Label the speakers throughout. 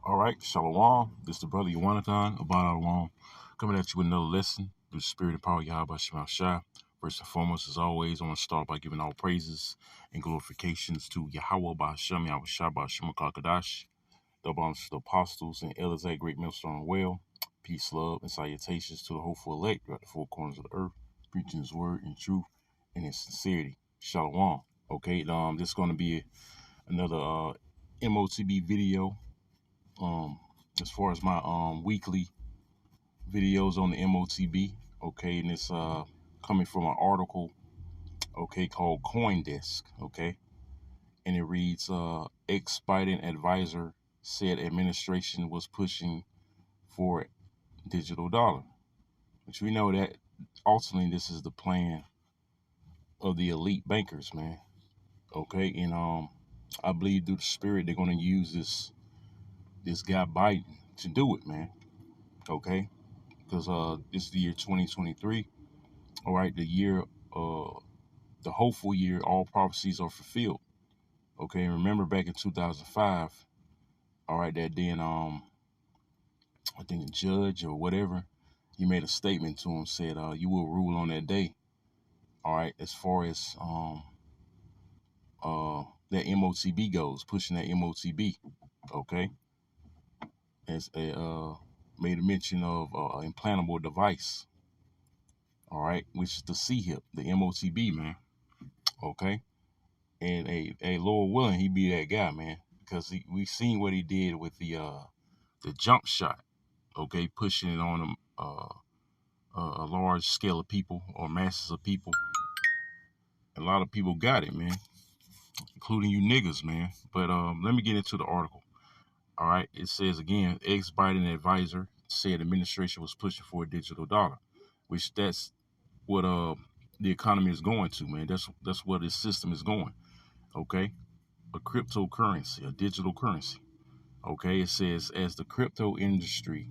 Speaker 1: All right, Shalom. This is the brother Yawanathan, Abad Alawam, coming at you with another lesson through the spirit and power of Yahweh Shema Shai. First and foremost, as always, I want to start by giving all praises and glorifications to Yahweh Ba'Shem, Yahweh Shai Ba'Shem Kakadash, the bonus to the apostles and elders at Great Millstone Well. Peace, love, and salutations to the hopeful elect throughout the four corners of the earth, preaching his word in truth and in sincerity. Shalom. Okay, this is going to be another MOTB video. As far as my weekly videos on the MOTB, okay, and it's coming from an article, okay, called CoinDesk, okay, and it reads, ex-Biden advisor said administration was pushing for digital dollar, which we know that ultimately this is the plan of the elite bankers, man, okay, and I believe through the spirit they're going to use this guy Biden to do it, man, okay, because this is the year 2023. All right, the hopeful year, all prophecies are fulfilled. Okay, and remember back in 2005, all right, that then I think a judge or whatever, he made a statement to him, said, you will rule on that day. All right, as far as that MOTB goes, pushing that MOTB, okay, as a made a mention of implantable device, all right, which is the C-hip, the MOTB, man, okay. And a Lord willing, he be that guy, man, because we seen what he did with the jump shot, okay, pushing it on a large scale of people or masses of people. A lot of people got it, man, including you niggas, man. But let me get into the article. All right, it says again, ex-Biden advisor said administration was pushing for a digital dollar, which that's what the economy is going to, man. That's what this system is going. Okay, a cryptocurrency, a digital currency. Okay, it says as the crypto industry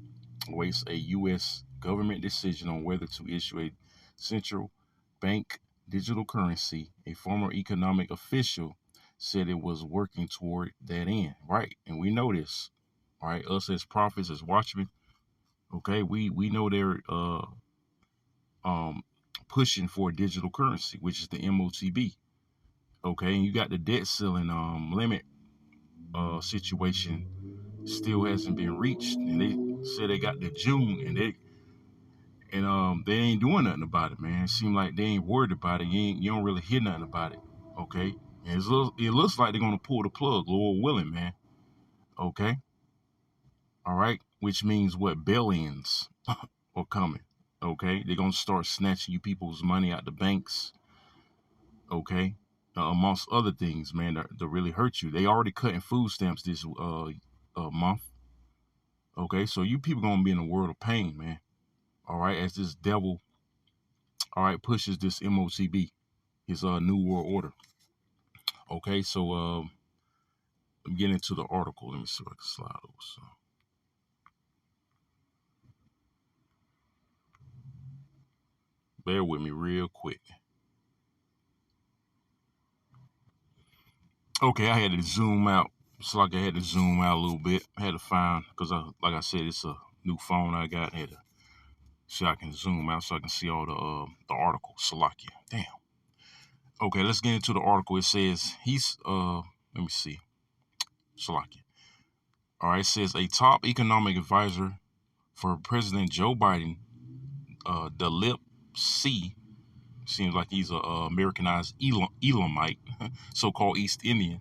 Speaker 1: awaits a U.S. government decision on whether to issue a central bank digital currency, a former economic official said it was working toward that end. Right, and we know this. Right, us as prophets, as watchmen. Okay, we know they're um pushing for a digital currency, which is the MOTB. Okay, and you got the debt ceiling limit situation still hasn't been reached, and they said they got the June, and they ain't doing nothing about it, man. It seems like they ain't worried about it. You don't really hear nothing about it, okay? And it looks like they're gonna pull the plug, Lord willing, man. Okay, all right, which means what? Billions are coming. Okay, they're gonna start snatching you people's money out the banks. Okay, amongst other things, man, to really hurt you. They already cutting food stamps this month. Okay, so you people gonna be in a world of pain, man. All right, as this devil, all right, pushes this MOTB, his new world order. Okay, so I'm getting into the article. Let me see if I can slide over. So. Bear with me real quick. Okay, I had to zoom out. It's like I had to zoom out a little bit. I had to find, because like I said, it's a new phone I got. I had to see I can zoom out so I can see all the article. Salakia. Damn. Okay, let's get into the article. It says let me see. Salakia. All right, it says a top economic advisor for President Joe Biden, the Lip C, seems like he's a Americanized Elamite, so-called East Indian.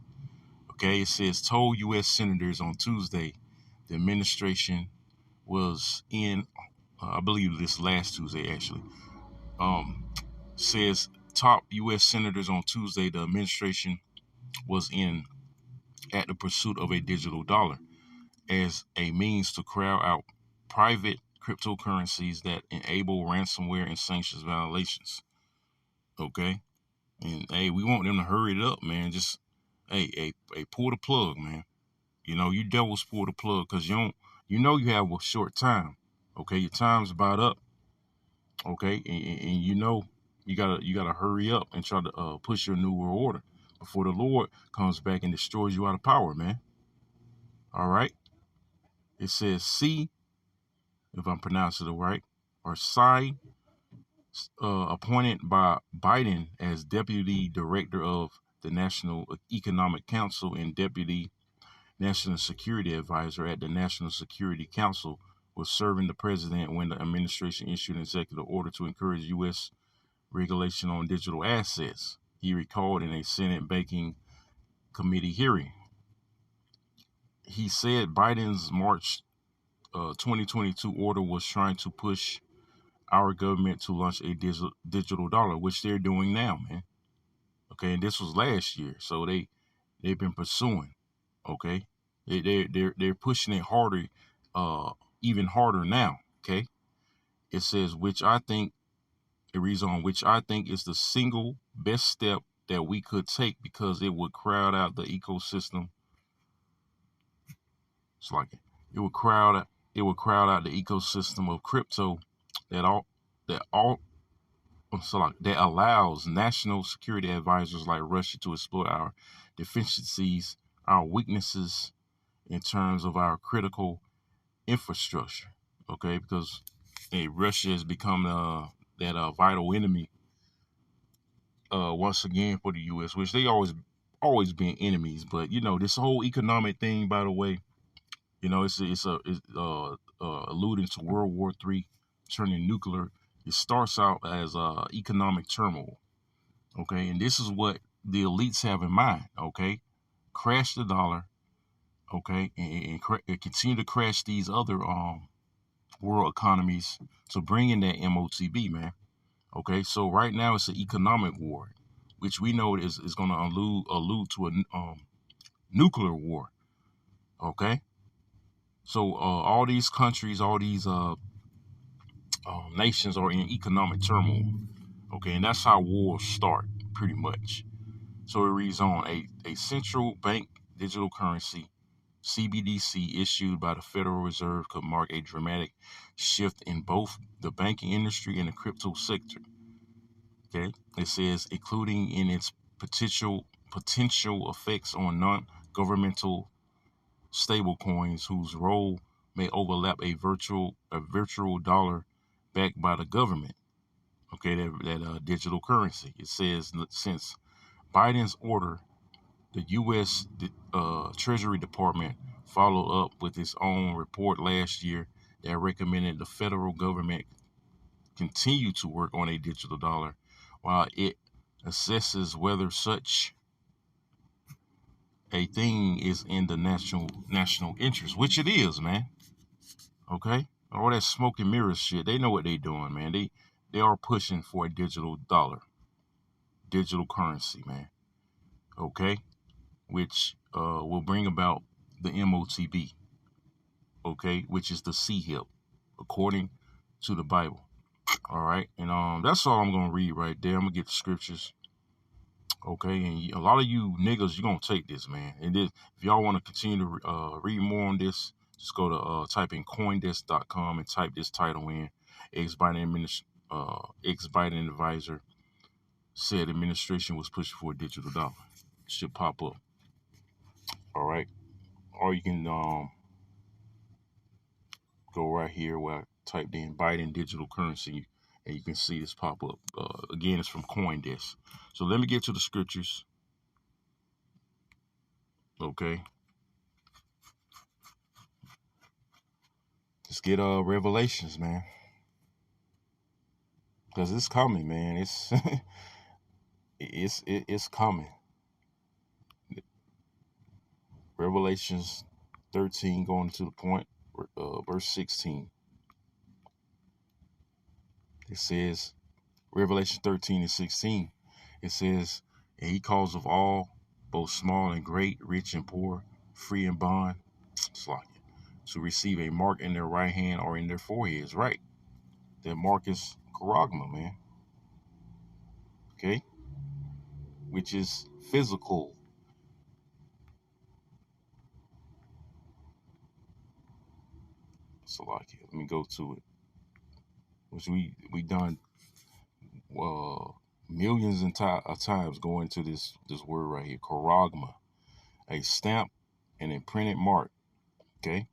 Speaker 1: Okay, it says told U.S. senators on Tuesday the administration was in, I believe this last Tuesday actually, says top U.S. senators on Tuesday the administration was in at the pursuit of a digital dollar as a means to crowd out private cryptocurrencies that enable ransomware and sanctions violations. Okay, and hey, we want them to hurry it up, man. Just hey, pull the plug, man. You know, you devils pull the plug because you have a short time. Okay, your time's about up. Okay, and you gotta hurry up and try to push your new world order before the Lord comes back and destroys you out of power, man. All right. It says C, if I'm pronouncing it right, or Psy, appointed by Biden as Deputy Director of the National Economic Council and Deputy National Security Advisor at the National Security Council, was serving the president when the administration issued an executive order to encourage U.S. regulation on digital assets, he recalled in a Senate Banking Committee hearing. He said Biden's March 2022 order was trying to push our government to launch a digital dollar, which they're doing now, man. Okay, and this was last year, so they've been pursuing. Okay, they're pushing it harder, even harder now. Okay, it says which I think the reason which I think is the single best step that we could take because it would crowd out the ecosystem. It's like it would crowd out the ecosystem of crypto that all so like that allows national security advisors like Russia to exploit our deficiencies, our weaknesses in terms of our critical infrastructure. Okay, because Russia has become that vital enemy once again for the U.S., which they always been enemies. But this whole economic thing, by the way, it's alluding to World War III turning nuclear. It starts out as economic turmoil, okay, and this is what the elites have in mind, okay, crash the dollar, okay, and continue to crash these other world economies to bring in that MOTB, man. Okay, so right now it's an economic war, which we know is going to allude to a nuclear war. Okay, so all these countries, all these nations are in economic turmoil. Okay, and that's how wars start, pretty much. So it reads on a central bank digital currency, CBDC, issued by the Federal Reserve could mark a dramatic shift in both the banking industry and the crypto sector. Okay, it says including in its potential effects on non-governmental stablecoins whose role may overlap a virtual dollar backed by the government. Okay, that digital currency. It says since Biden's order, the U.S. Treasury Department followed up with its own report last year that recommended the federal government continue to work on a digital dollar while it assesses whether such a thing is in the national interest, which it is, man. Okay, all that smoke and mirrors shit, they know what they doing, man. They are pushing for a digital dollar, digital currency, man. Okay, which will bring about the MOTB. Okay, which is the C-HIP, according to the Bible. All right, and that's all I'm gonna read right there. I'm gonna get the scriptures. Okay, and a lot of you niggas, you're gonna take this, man. And if y'all want to continue to read more on this, just go to type in coindesk.com and type this title in. Ex-Biden advisor said administration was pushing for a digital dollar. It should pop up. All right, or you can go right here where I typed in Biden digital currency, and you can see this pop up. Again, it's from CoinDesk. So let me get to the scriptures. Okay. Let's get Revelations, man. Because it's coming, man. It's it's coming. Revelations 13, going to the point, verse 16. It says, Revelation 13 and 16. It says, and he calls of all, both small and great, rich and poor, free and bond, it's like it, to receive a mark in their right hand or in their foreheads. Right. That mark is charagma, man. Okay. Which is physical. So like it. Let me go to it. Which we done millions of times going to this word right here, charagma, a stamp, an imprinted mark. Okay.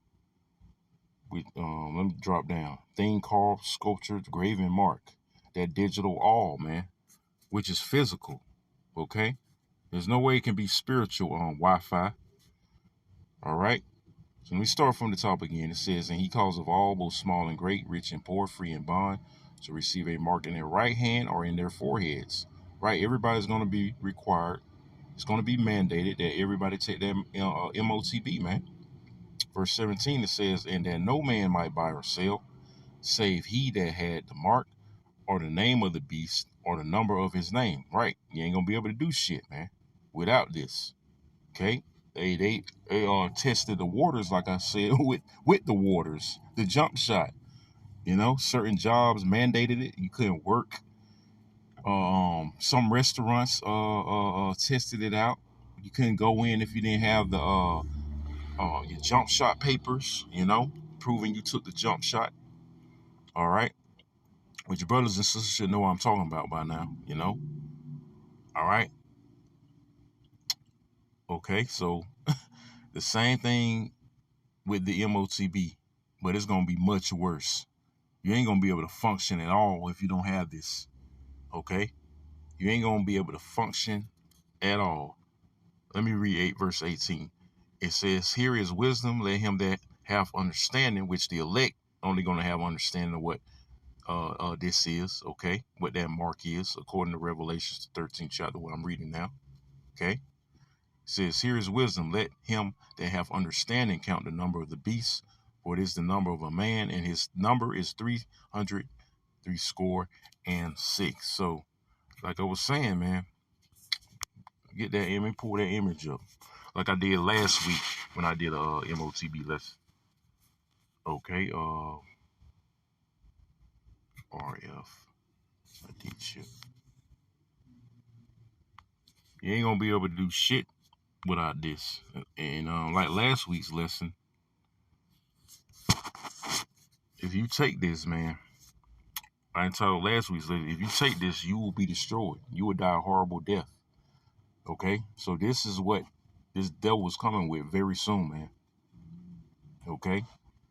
Speaker 1: with let me drop down. Thing carved, sculptured, graven mark. That digital all, man, which is physical. Okay? There's no way it can be spiritual on Wi-Fi. All right? So let me start from the top again. It says, and he calls of all, both small and great, rich and poor, free and bond, to receive a mark in their right hand or in their foreheads. Right? Everybody's going to be required. It's going to be mandated that everybody take that MOTB, man. Verse 17, it says, and that no man might buy or sell, save he that had the mark, or the name of the beast, or the number of his name. Right? You ain't going to be able to do shit, man, without this. Okay? They tested the waters, like I said, with the waters, the jump shot. You know, certain jobs mandated it. You couldn't work. Some restaurants tested it out. You couldn't go in if you didn't have the your jump shot papers. You know, proving you took the jump shot. All right, which your brothers and sisters should know what I'm talking about by now. You know. All right. Okay, so the same thing with the MOTB, but it's gonna be much worse. You ain't gonna be able to function at all if you don't have this. Okay? You ain't gonna be able to function at all. Let me read 8 verse 18. It says, here is wisdom, let him that have understanding, which the elect only gonna have understanding of what this is, okay? What that mark is, according to Revelations the 13th chapter, what I'm reading now. Okay? It says, here is wisdom, let him that have understanding count the number of the beast, for it is the number of a man, and his number is 366. So, like I was saying, man, get that image, pull that image up, like I did last week when I did a MOTB lesson. Okay, RF, I did shit. You ain't gonna be able to do shit without this. And like last week's lesson, if you take this, man, I told last week's lesson, if you take this, you will be destroyed. You will die a horrible death. Okay, so this is what this devil is coming with very soon, man. Okay,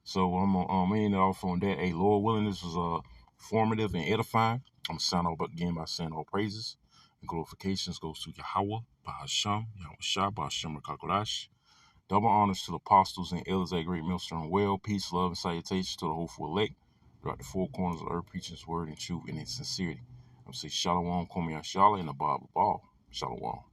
Speaker 1: so I'm gonna end it off on that. Hey, Lord willing, this was formative and edifying. I'm gonna sign off again by saying all praises and glorifications goes to Yahweh, Bahasham, Yahweh Shah, Bahasham Kakodash. Double honors to the apostles and elders at Great Millstone Well. Peace, love, and salutations to the hopeful elect throughout the four corners of the earth, preaching his word in truth and in sincerity. I'm gonna say Shalom, Komi Ashala, and Abba Ball. Shalom.